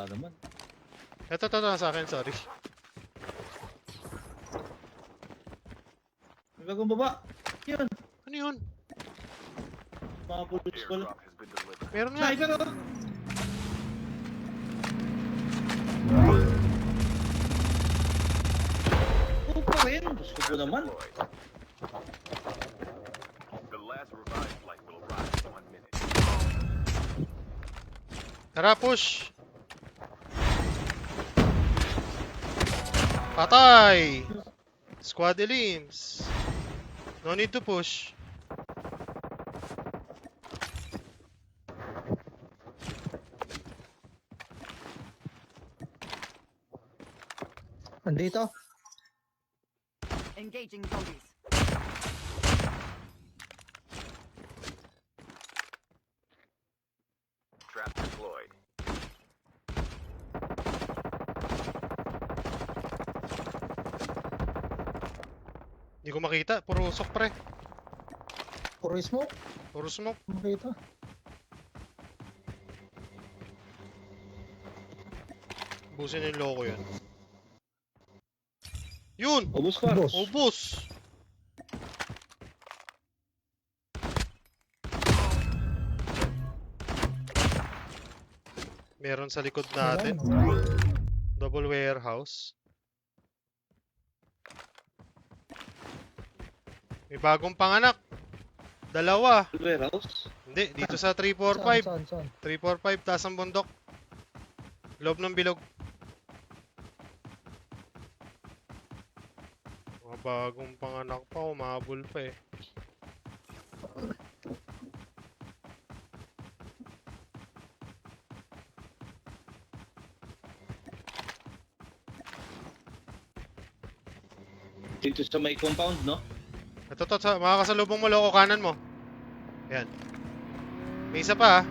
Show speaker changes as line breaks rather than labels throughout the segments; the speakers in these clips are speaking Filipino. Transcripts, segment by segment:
Wala naman.
Ito, sa akin, sorry.
May bagong baba. Yun.
Ano yun?
Mga bullets pala.
Meron nga.
Sniper oh! Oo pa rin. Gusto ko naman.
Tara, push! Patay! Squad elims. No need to push.
Nandito.
Engaging zombies.
Trap deployed.
Hindi ko makita. Puro usok, pre.
Puro smoke.
Puro smoke.
Makita.
Busin yung loko yan. Yun!
Ubus pa.
Boss.
Ubus! Meron sa likod natin. Double warehouse. May bagong panganak. Dalawa.
Warehouse.
Hindi, dito sa
Saan?
345. 345, taas ang bundok. Loob ng bilog. Mga bagong panganak pa, umabol pa eh.
Dito sa may compound, no?
Ito to, makakasalubong mo, loko, kanan mo. Ayan. May isa pa ah.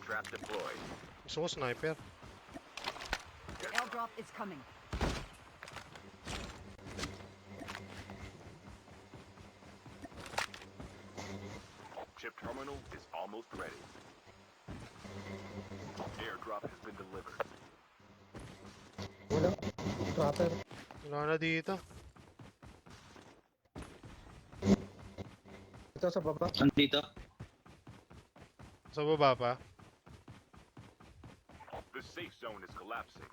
Trap deployed.
Gusto ko sniper.
The airdrop is coming.
Chip terminal is almost ready. Airdrop has been delivered.
Wala. Trapper.
Wala na dito.
Ito sa baba.
Andito.
Sa baba pa.
The safe zone is collapsing.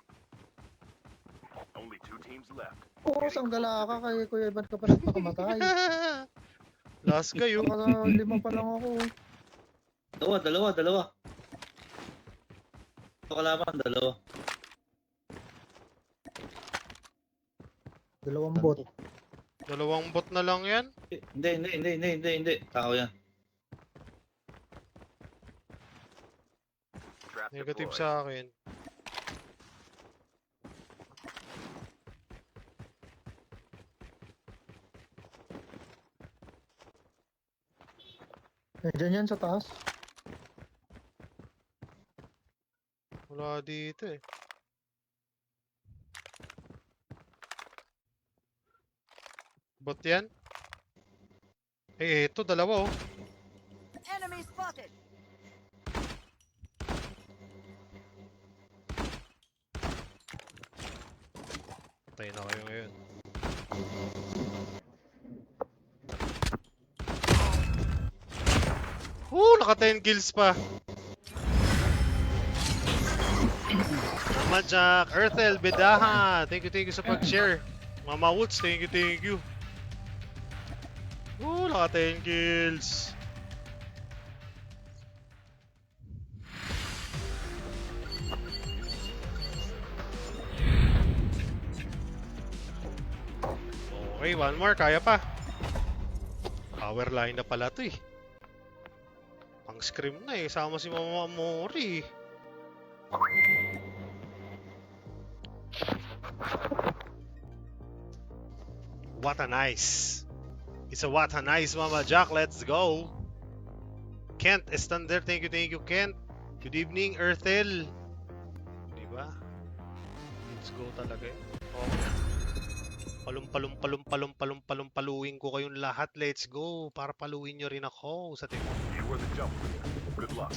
Only 2 teams left.
Oo, ang gala ka kay Kuya Ivan ka pa nagpakamatay.
Last kayo.
Baka 5 pa lang ako.
Dalawa. Ito kalaban, dalawa.
Dalawang bot.
Dalawang bot na lang yan.
Hindi. Tao yan.
Trap
Negative
deployed.
sa akin.
Nandiyan yan sa taas.
Wala dito eh. Bot yan? Eh, ito, dalawa oh.
Enemy spotted.
Patay na kayo ngayon. Naka 10 kills pa. Mama Jack, Earthel, Bedaha. Thank you sa pag-share. Mama Woods, thank you. Naka 10 kills. Okay, one more, kaya pa. Power line na pala to eh. Pang scream na eh, sama si Mama Mori. What a nice. It's a what a nice Mama Jack, let's go. Kent, Estander, thank you Kent. Good evening, Earthel. Diba? Let's go talaga eh. Okay. Paluin ko kayong lahat. Let's go. Para paluin nyo rin ako sa team.
You are the jump leader. Good luck.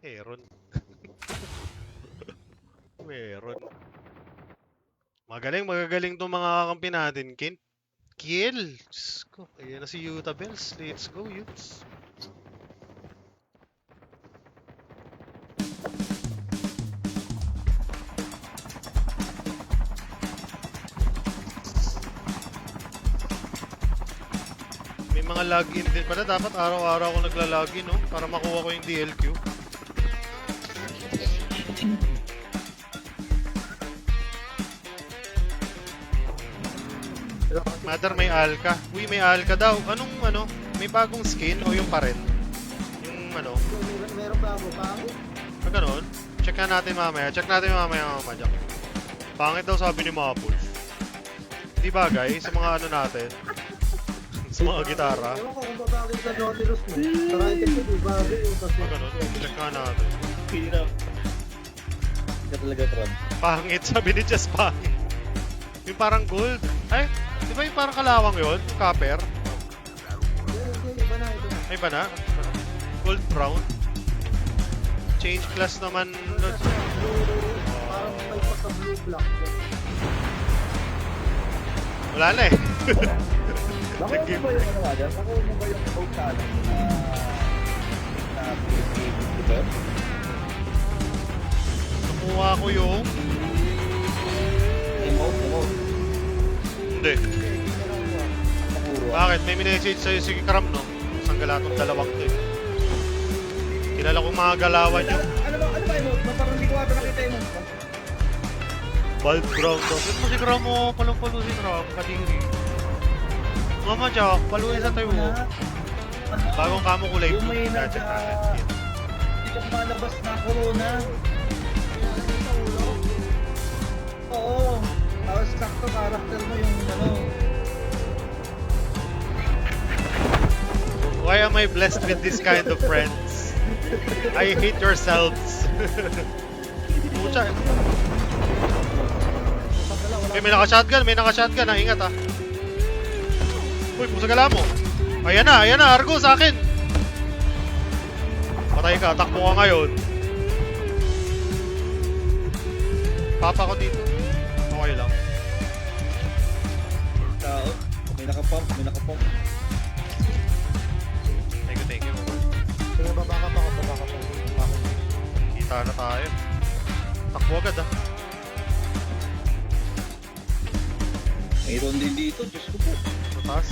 Meron. Meron. Magagaling tong mga kakampi natin, Kill! Diyos ko. Ayan na si Yuta Bells. Let's go, Yutes. May mga login din pala. Dapat araw-araw ako nagla-login, no? Para makuha ko yung DLQ. Mother, may Alka. Uy, may Alka daw. Anong ano? May bagong skin o yung pa rin? Yung ano?
Meron bago, pangit.
Pag ganon, check natin mamaya. Check natin mamaya mga Jack. Pangit daw sabi ni Mapul. Di bagay sa mga ano natin. Sa mga gitara.
Ewan ko kung babagay sa Nautilus mo. Sa item ko, di bagay yung kasi.
Pag ganon, check natin.
Hirap. Ka talaga, Tron.
Pangit, sabi ni Chess pangit. Yung parang gold. Ay, di ba yung parang kalawang yun? Yung copper?
Hindi, iba na, iba na.
Ay ba na? Gold brown? Change class naman.
Parang may pagka-blue black.
Wala na eh.
Nakuha mo ba yung ano nga? Nakuha mo ba yung vote sa alam na diba?
Nakuha ko yung...
Emote.
Hindi. Bakit? May minessage sa'yo si Kram, no? Isang galatong dalawang to eh. Kilala kong mga galawan yun.
Ano ba emote? Parang hindi ko ata nakita yung emote.
Bald brown to. Ba't mo si Kram mo? Palong-palo si Kram. Kadiri. Mama Jack, paluin sa tayo mo. Bagong kamo kulay blue.
May
Gadget natin.
hindi ka malabas na corona. Oo. Tapos sakto character mo yung ano.
Why am I blessed with this kind of friends? I hate yourselves. Pucha. May naka-shotgun, ha? Ingat, ha? Uy, pusagala mo. Ayan na, Argo, sa akin. Patay ka, takbo ka ngayon. Papa ko dito. Okay lang.
Tao. May nakapump.
Thank you.
Sige, baba ka pa.
Kita na tayo. Takbo agad, ha?
Mayroon din dito. Diyos ko po.
Sa taas.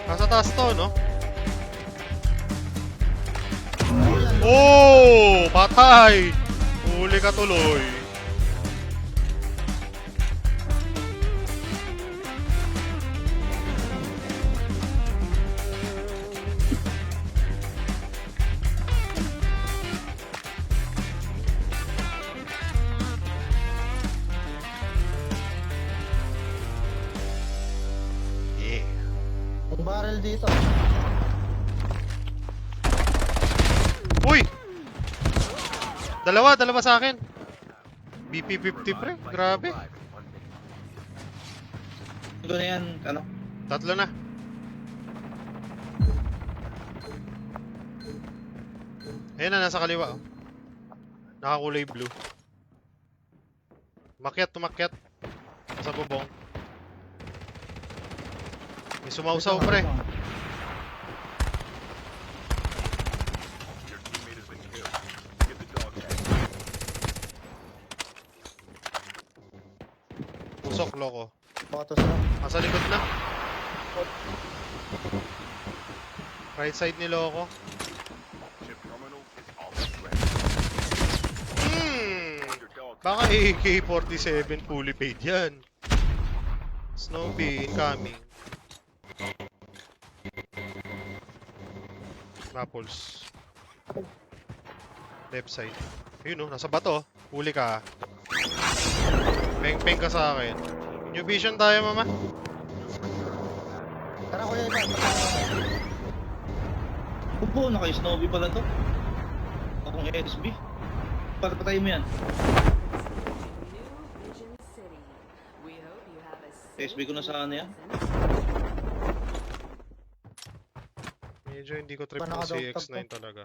Nasa taas to, no? Oh! Patay! Huli ka tuloy. Yeah.
Yung barrel dito.
Uy! Dalawa sa akin. BP-50 pre, grabe.
Ito na yan. Ano?
Tatlo na. Ayan na, nasa kaliwa. Oh. Nakakulay blue. Tumakyat. Nasa bubong. May sumausaw pre.
Your teammate has been killed. Get the dog tag.
Pusok, loko.
Photos na.
Nasa likod na. Right side ni loko.
Chip terminal is almost ready. Your dog
Baka AK-47 fully paid yan. Snowbee incoming. Rapples. Left side. Ayun oh, nasa bato. Huli ka. Peng-peng ka sa akin. New vision tayo, mama.
Kuya Ivan,
Upo, naka-Snowy pala to. Akong SB. Patayin mo yan.
New Vision City. We hope you have a safe
SB ko na sa ano yan.
Medyo hindi ko trip
Paano
ng
ka daw
CX9
tagpo?
talaga.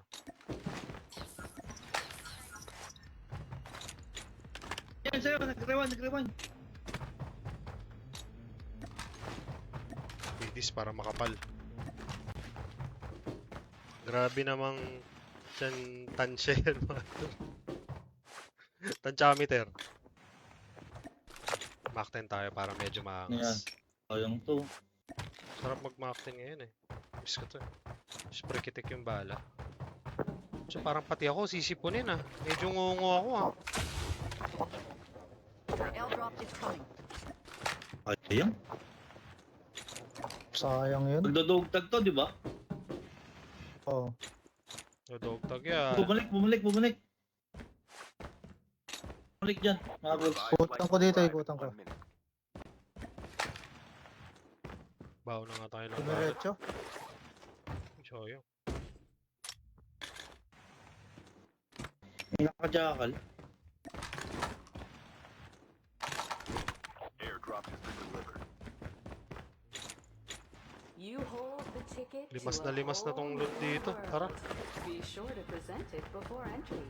Yan, sa'yo. Nag-rewind.
Bidis para makapal. Grabe namang tansya yan mga tol. Tansyameter. Mach 10 tayo para medyo
Yan.
maangas.
Ayong to.
Sarap mag Mach 10 ngayon eh. Miss ko to eh. Siyempre kitik yung bala. So parang pati ako sisipunin ah. Medyo ngungo ako ah.
Airdrop is coming.
Ayun.
sayang yun.
Magdodogtag to, di ba?
Oo.
Dodogtag yan.
Bumalik. Bumalik dyan, mga boys.
Ikutan ko dito, ikutan ko.
1 minute.
Bawo na nga tayo ng bala.
Dumiretso.
Choyo.
May nakajakal.
Airdrop has been delivered.
You hold the ticket to
Limas
a
na tong
whole
loot dito.
new
Tara.
world. Be sure to present it before entry.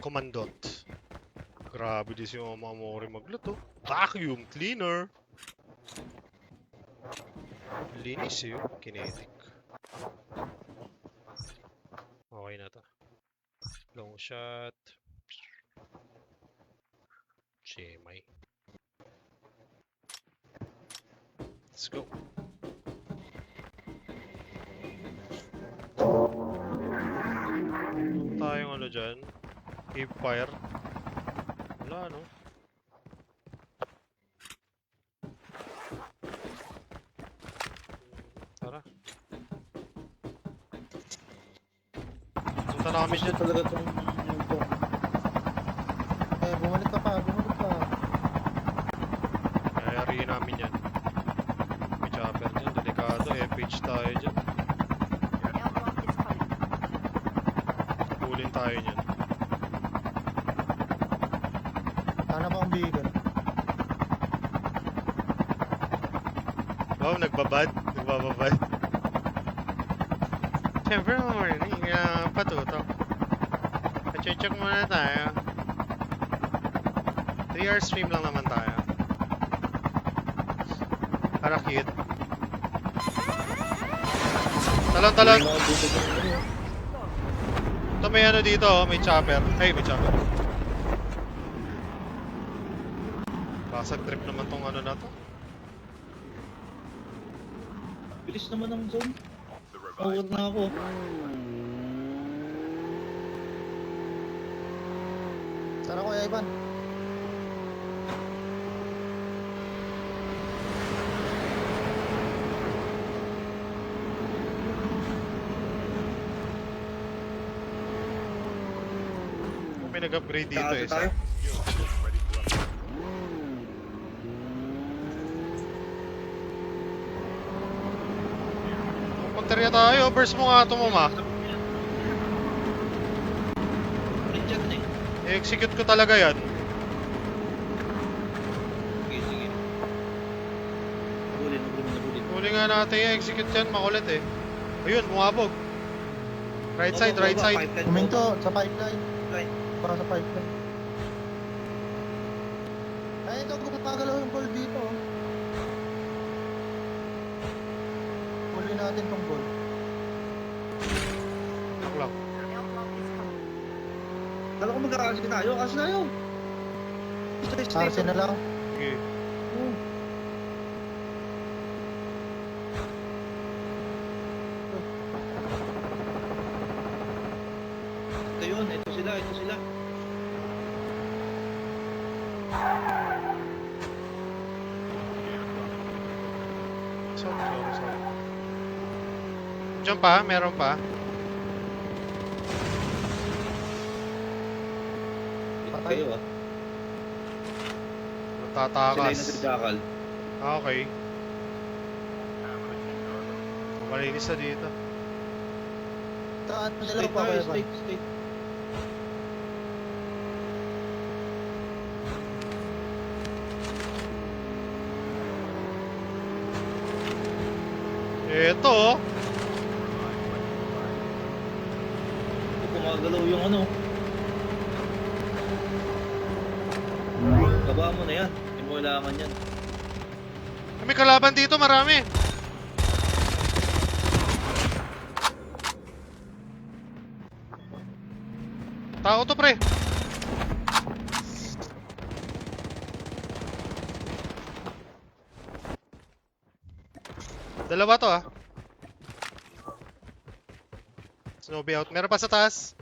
Komandot. Grabe din si Mama Mori magluto. Vacuum cleaner. Linis yun. Kinetic. Okay na to. Long shot. Shemay. Let's go. Tayong ano dyan. Campfire. Wala no. Tara. Punta na kami
Gusto
dyan.
talaga itong to.
Eh, bumalik ka pa.
Kayariin namin yan. May chopper dyan. Delikado. FH tayo dyan.
Airdrop is coming.
Kulin tayo dyan.
Hanap akong vehicle.
Wow, nagbabad. Siyempre, morning. Patuto. Check muna tayo. 3-hour stream lang naman tayo. Para cute. Talon. Ito may ano dito, oh, may chopper. Ay, may chopper. Basag trip naman tong ano na to.
Bilis naman ang zone.
The
Over
revived
na ako.
Tara Kuya Ivan.
May nag-upgrade dito eh.
Tayo.
ready for upgrade.
Magtarya tayo, burst mo nga ito mama.
Richard eh.
I-execute ko talaga yan.
Sige. Nabulin.
Huli nga natin i-execute yan, makulit eh. Ayun, bumabog. Right side.
Huminto sa pipeline.
Right.
Para sa pipeline. Ay, ito gumagalaw yung ball dito. Oh. Huli natin tong ball.
Lock.
Airdrop is coming.
Kala ko mag-aarsin tayo. Aarsin tayo.
Arsen na lang.
Sige.
Ito yun. Ito sila.
Sorry. Diyan pa, meron pa.
Patay.
Kayo ah. Sila
Natatakas.
yung nasa Jackal.
Ah, okay. Malinis na dito.
Saan? Dalawa
Straight
pa
tayo,
kayo.
straight, straight.
Eto, oh.
Gumagalaw yung ano. Baba mo na yan. Hindi mo kailangan yan.
May kalaban dito, marami. Tao to, pre. Dalawa to, ah. Snowbie out. Meron pa sa taas.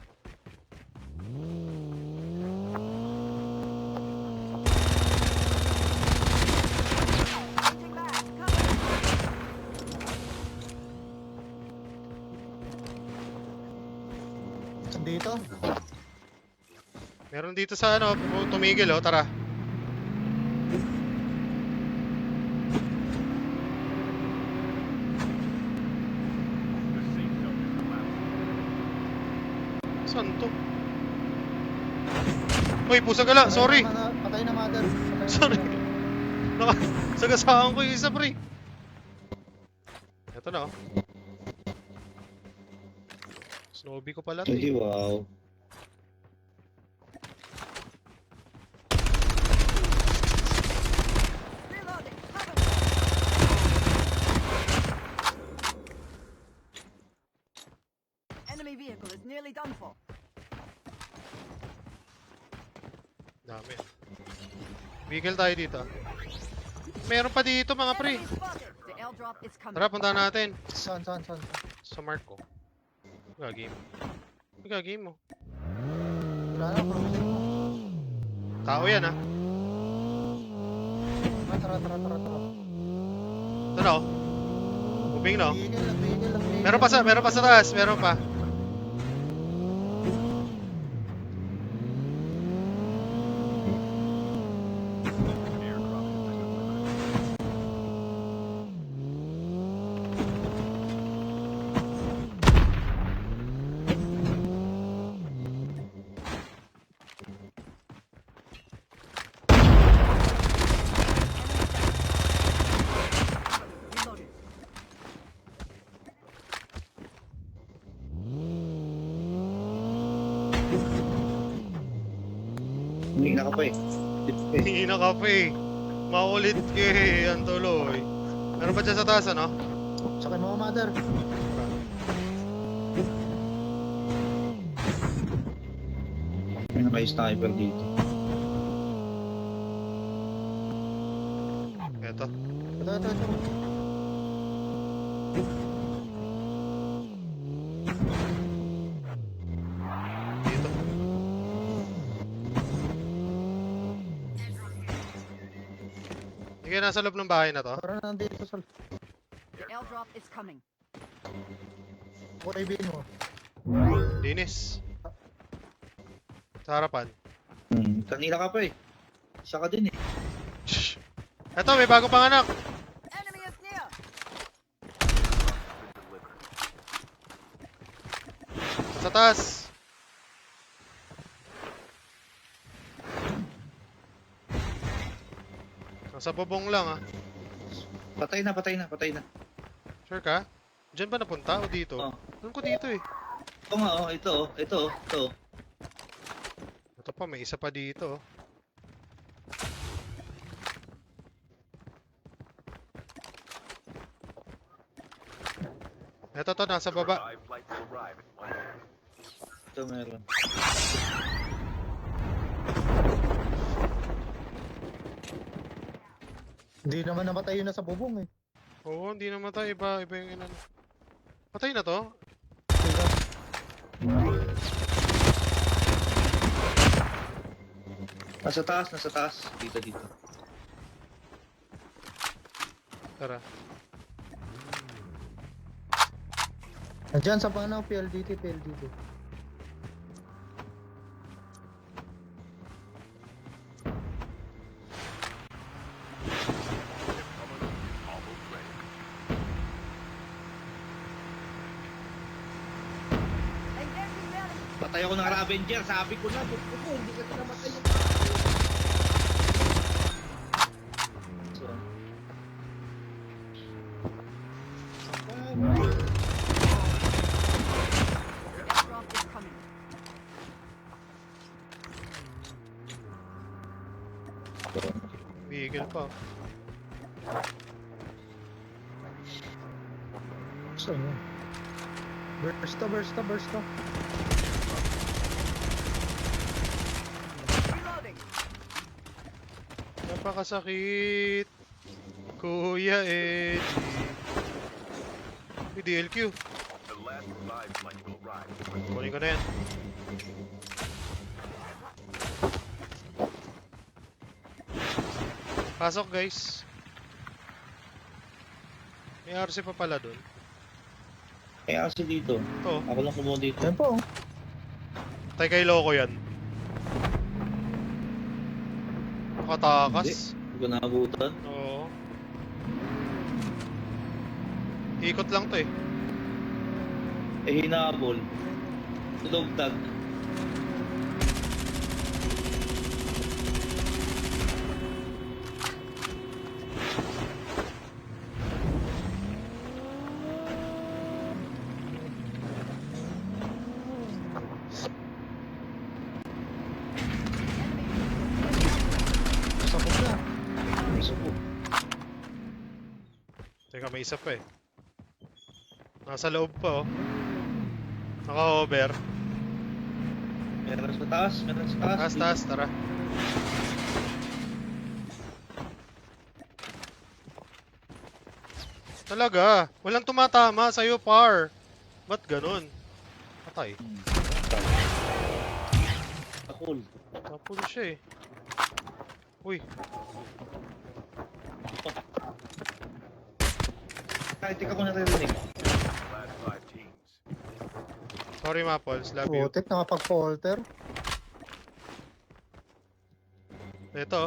Dito.
Meron dito sa ano, tumigil, oh. Tara.
The safe zone is collapsing.
Saan to? Uy, pusang gala. Sorry.
Patay na mother. Patay na
Sorry.
mother.
Sagasaan ko yung isa, pre. Ito na, oh. Snowbie ko pala to,
Hindi,
eh.
wow.
Reloading. Cover. Enemy vehicle is nearly done for.
Dami. Bigel tayo dito. Meron pa dito, mga pre.
Enemy spotted. The airdrop is coming.
Tara, punta natin.
Saan?
Sa mark ko. Gagame. Gagame mo.
Wala na, promising mo.
Tao yan, ah.
Tara.
Ito na, oh. Moving na, oh.
Bigil.
Meron pa sa taas. Meron pa.
Airdrop has been delivered.
Reloading.
Hindi na ka pa eh.
Hindi na ka pa, eh. Maulit ka, eh. Yan tuloy. Meron pa dyan sa taas, ano?
Sakay mo, mother.
May sniper dito.
Eto.
Ito.
Dito. Sige, nasa loob ng bahay na to.
Tara na nandito sa...
The airdrop is coming.
Kuraybin mo.
Linis. Sa harapan.
Kanina ka pa eh. Isa ka din eh.
Shh. Eto, may bago pang anak.
Enemy is near.
Sa taas. Nasa bubong lang, ah.
Patay na.
Sure ka? Diyan ba napunta o dito?
Oh.
Doon ko dito, eh.
Oo nga, oh, ito.
Ito pa, may isa pa dito, oh. Ito to, nasa baba.
5 flights will arrive in 1 minute.
Ito meron.
Hindi naman namatay yun na sa bubong eh.
Oo, hindi namatay. Iba yung inan. Patay na to?
Diba?
Nasa taas. Dito.
Tara.
Nandiyan sa panaw, PLDT.
Patay ako ng Ravager, sabi ko na, buko ko, hindi ka namatay yung so,
The airdrop is coming.
Vehicle pa.
Saan yun? Bursta.
Reloading.
Napakasakit. Kuya Eddie. May DLQ.
The last revived flight will arrive.
Kunin ko na yan. Pasok guys. May RC pa pala dun.
kaya kasi dito.
Ito.
Ako lang kumuha dito.
Yan po.
Tay kay loko yan. Nakatakas.
Hindi ko nakabutan.
Oo. Ikot lang to eh.
Eh, hinabol. Dog tag.
Sabog na.
Gusto ko.
Teka, may isa pa eh. Nasa loob pa oh. Naka-hover.
Meron sa taas, meron sa taas.
Taas, tara. Talaga, walang tumatama sa'yo, par. Ba't ganun? Patay.
Akul.
Tapos siya eh. Uy,
Kahit ikaw ko naririnig.
Last 5 teams.
sorry Maples, love you.
Putik, nakapag-polter.
Ito.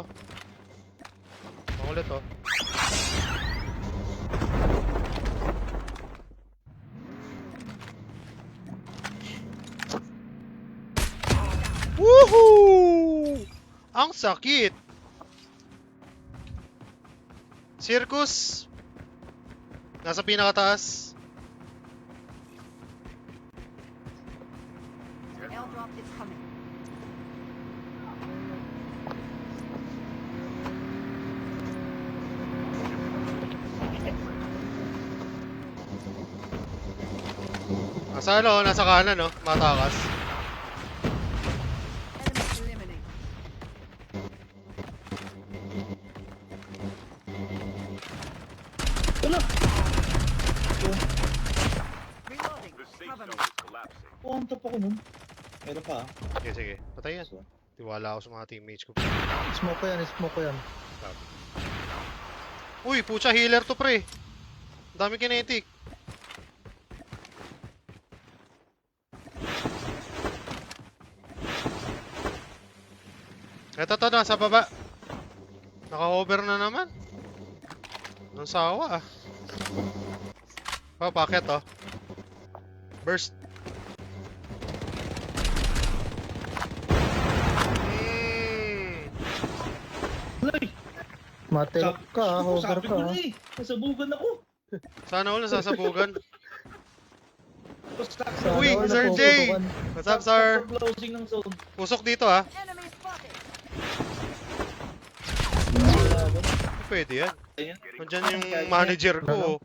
Makulit oh. Woohoo! Ang sakit! Circus! Nasa pinakataas.
The airdrop is coming.
Nasa ano, nasa kanan no, matakas.
Enemy eliminated.
Wala!
Reloading.
The safe
Cover
zone
me.
is collapsing.
Oh, ang top ako nun. Meron pa ah.
Sige, sige. Patay yan. Tiwala ako sa mga teammates ko.
Smoke ko yan.
Uy, pucha, healer to pre. Ang dami kinetic. Eto to, nasa baba. Naka-hover na naman. Nang sawa ah. Oh, bakit oh? Burst.
Lay!
Matilok ka, hover
Sabi
ka.
ko na eh. Nasabugan ako.
Sana all nasasabugan.
Sana
Uy,
all
Sir Jay!
napuputukan.
What's up, sir?
Closing ng zone.
Pusok dito ah.
Enemy spotted.
Pwede yan.
Ayan.
Nandyan yung manager ko.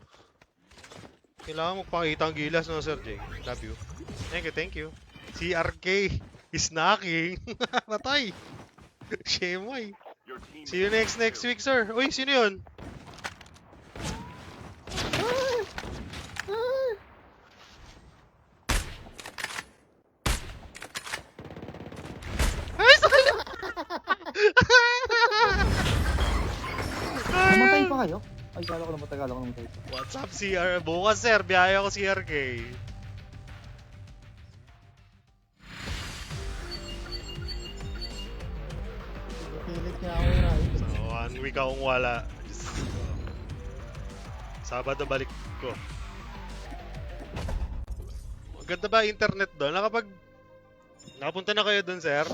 Kailangan magpakita ang gilas no, Sir Jay. Love you. Thank you. CRK is knocking. Patay. Shemay.
Your team
See you next week, sir. Uy, sino yun? Ay, sorry!
Namatay pa kayo? Ay, kala ko namatay pa.
What's up, CR? Bukas, sir. Biyaya ko CRK.
Pilit niya ako yun ay.
So, 1 week akong wala. Diyos ko. Sabado balik ko. Maganda ba internet doon? Nakapunta na kayo dun, sir?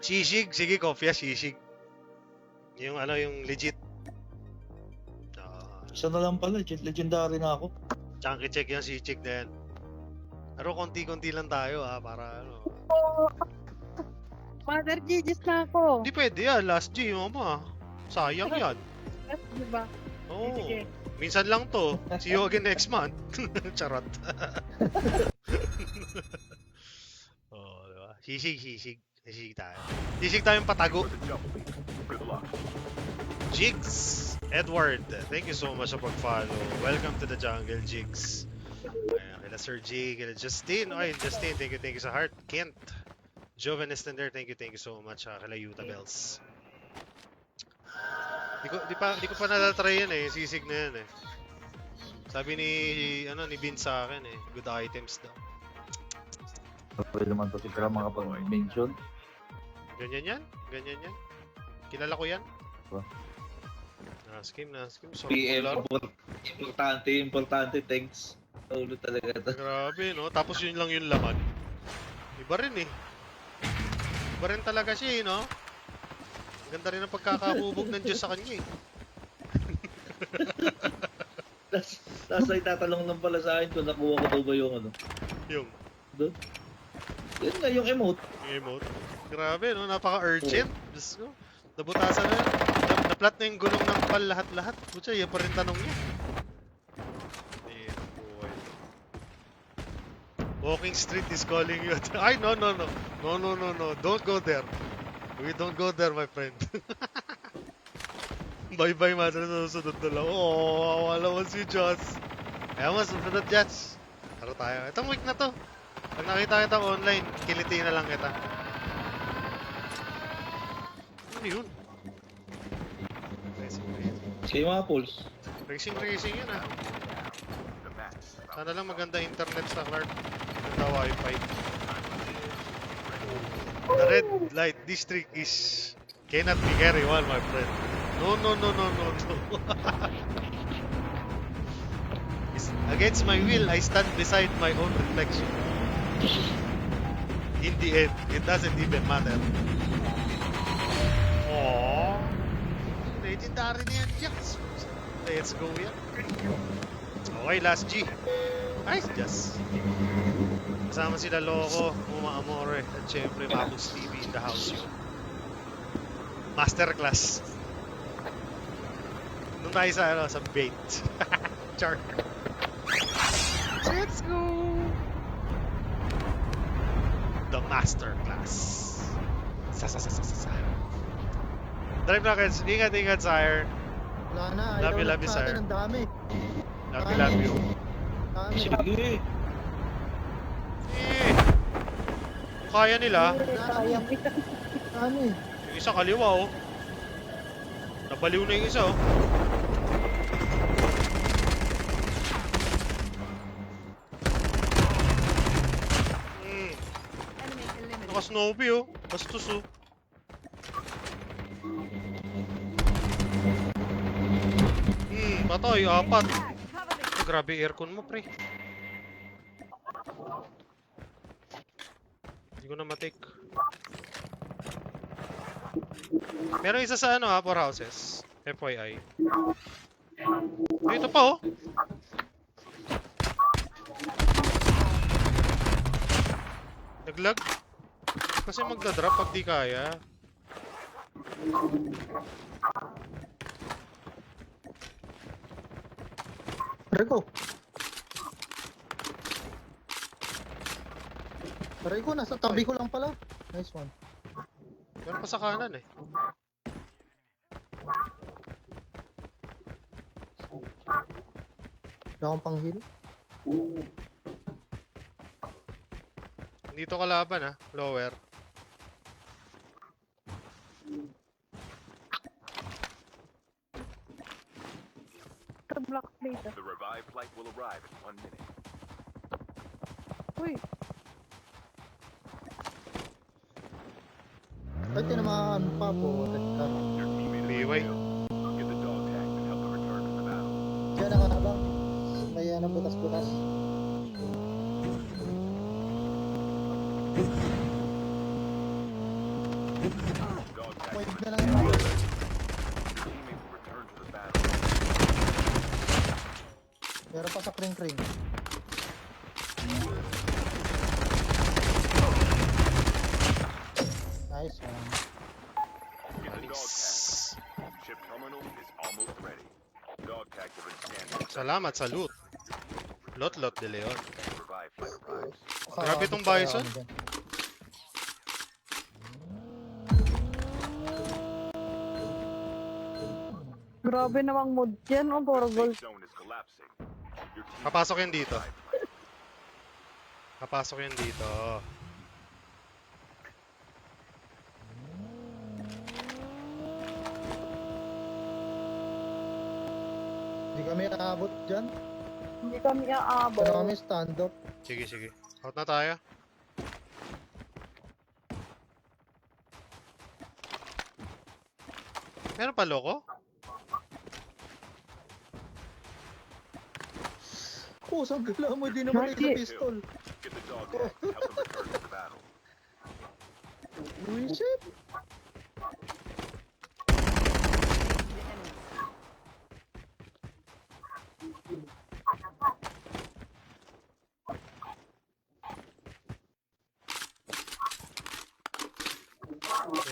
Shishig? Sige, Kofia, Shishig. Yung ano, yung legit.
Isa na lang pala, legendary na ako.
Chunky check yung Shishig na yan. Pero konti-konti lang tayo para ano.
Mother Gigis na ako.
Hindi pwede yan, last G, mama. Sayang yan.
Diba?
Oo.
Sige.
Minsan lang to. See you again next month. Charot. Oh, diba? Sisig tayo. Sisig tayong patago.
For the double. Good luck.
Jigs! Edward, thank you so much sa pag-follow. Welcome to the jungle, Jigs. Ayan, kila Sir J, kila Justin. Ay, Justin, thank you sa heart. Kent. Joven Estender, thank you so much. Kila Yuta Bells. Di ko pa natatry yan eh, sisig na yan eh. Sabi ni Vince sa akin eh, good items daw.
Pwede naman to si Kram makapag-mention.
Ganyan yan? Kilala ko yan?
Ba?
Naskim. So,
PM,
laro.
importante, thanks. Ulo talaga ito.
Grabe, no? Tapos yun lang yung laman. Iba rin eh. Iba rin talaga siya eh, no? Ganda rin ang pagkakahubog ng Diyos sa kanya eh.
Tapos ay tatanong lang pala sa akin kung nakuha ko daw ba yung ano.
Yung
Doon. Yun nga, yung emote.
emote. Grabe, no? Napaka-urgent. Diyos ko. Nabutasan na. Naplat na yung gulong ng pal lahat-lahat. Putya, yan pa rin tanong niya. Boy. Walking street is calling you. Ay, no. Don't go there. We don't go there, my friend. Bye-bye, mother. Sa susunod na lang. Oh, wala mo si Joss. Ayaw mo, susunod, Joss. Tara tayo. Itong week na to. Pag nakita kita online, kiliti na lang kita. Ano yun?
Sige mga pools.
Racing yun ah.
The match.
Sana lang maganda internet sa Clark. Maganda wifi. The red light district is cannot be carry one, my friend. No. It's against my will, I stand beside my own reflection. In the end, it doesn't even matter. Aww. Legendary na yan, Jax. Let's go yan. Okay, last G. Nice, Jazz. Kasama sila Loco, Uma Amore, at syempre Mabus TV in the house yun. Masterclass. Nung tayo sa bait. Char. Let's go! The Masterclass. Sa. Drive na guys. Ingat, sire.
Wala na.
Love
Ayaw
you,
sa
sir.
atin, ang dami.
Love you.
Dami.
Sige.
Kung kaya nila,
Dami.
yung isa kaliwa oh. Nabaliw na yung isa oh.
Enemy eliminated.
Naka-snowbie oh. Bastos oh. Patay, apat.
Cover me.
Grabe aircon mo, pre. Hindi ko na matik. Meron isa sa ano ha, 4 houses. FYI. Ay, ito pa oh. Naglag. Kasi magdadrop pag di kaya.
Rico. Rico, nasa tabi ko lang pala. Nice one.
Meron pa sa kanan eh.
Wala akong pang-heal.
Dito kalaban ah, lower.
Sa block dito.
The revived flight will arrive in 1 minute.
Uy,
Ay, tinamaan pa po.
Your teammate is
Liway.
killed. Get the dog tag and help them return to the battle.
Diyan na nga ba? Kaya na butas-butas.
Dog tag.
Wait na lang yung
Your teammate will return to the battle.
Meron pa sa kring-kring. Nice one.
Get the dog tag. Ship terminal is almost ready. Dog tags have been scanned.
Salamat sa loot. Lot de Leon.
Revive flight arrives.
Grabe tong bison.
Grabe namang mood yan. Ang puro gold.
Safe zone is collapsing. Your team
Papasok yan dito. Papasok yan dito.
Hindi kami aabot dyan.
Hindi kami
Pero
aabot.
kami stand up.
Sige. Out na tayo. Meron pa loko?
Oh, saan gala mo? Di naman
Marky.
sa pistol.
get the dog tag to help them return to the battle.
Uy, shit.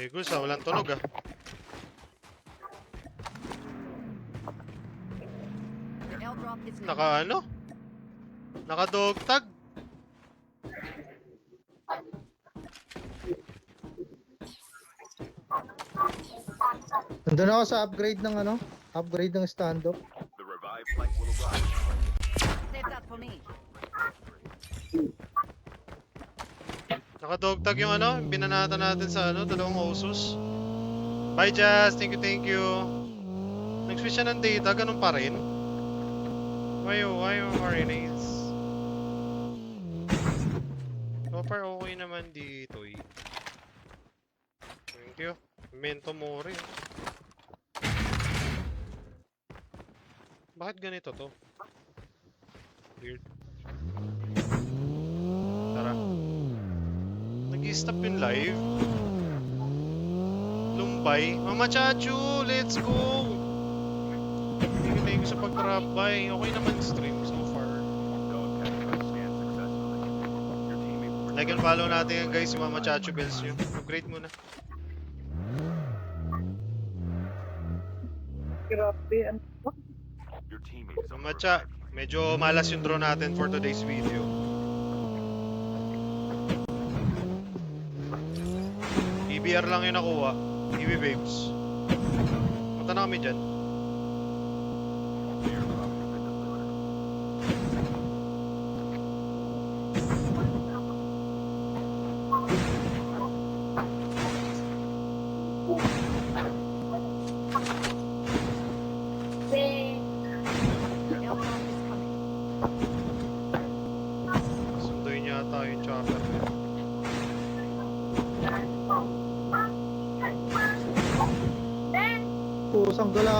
Eh, Gus, walang tunog ah.
The airdrop is near.
Naka ano? Naka dog tag.
Nandun ako sa upgrade ng ano? Upgrade ng stand up.
The revived flight will arrive.
Save that for me.
Naka dog tag yung ano, yung binanata natin sa ano, dalawang Osus. Bye Jazz, thank you. Nag-switch siya ng data, ganun pa rin. Why yung marinades? So far okay naman dito eh. Thank you. Memento mori. Bakit ganito to? Weird. Tara. Nag-stop yung live. Lumbay. Mama Chachu, let's go! Thank you sa pag-drop by. Okay naman stream so far.
Dog tag has scanned successfully. Your teammate will
Like and follow natin yan guys, si Mama Chachu bells nyo. Upgrade muna.
Grabe. Ano?
Your teammate is on
Mama
the
Cha,
revive.
medyo malas yung draw natin for today's video. EBR lang yung nakuha. EB babes. Punta na kami dyan.
The airdrop has been delivered.
The airdrop is coming.
Sunduin niya yata yung chopper.
Pusang gala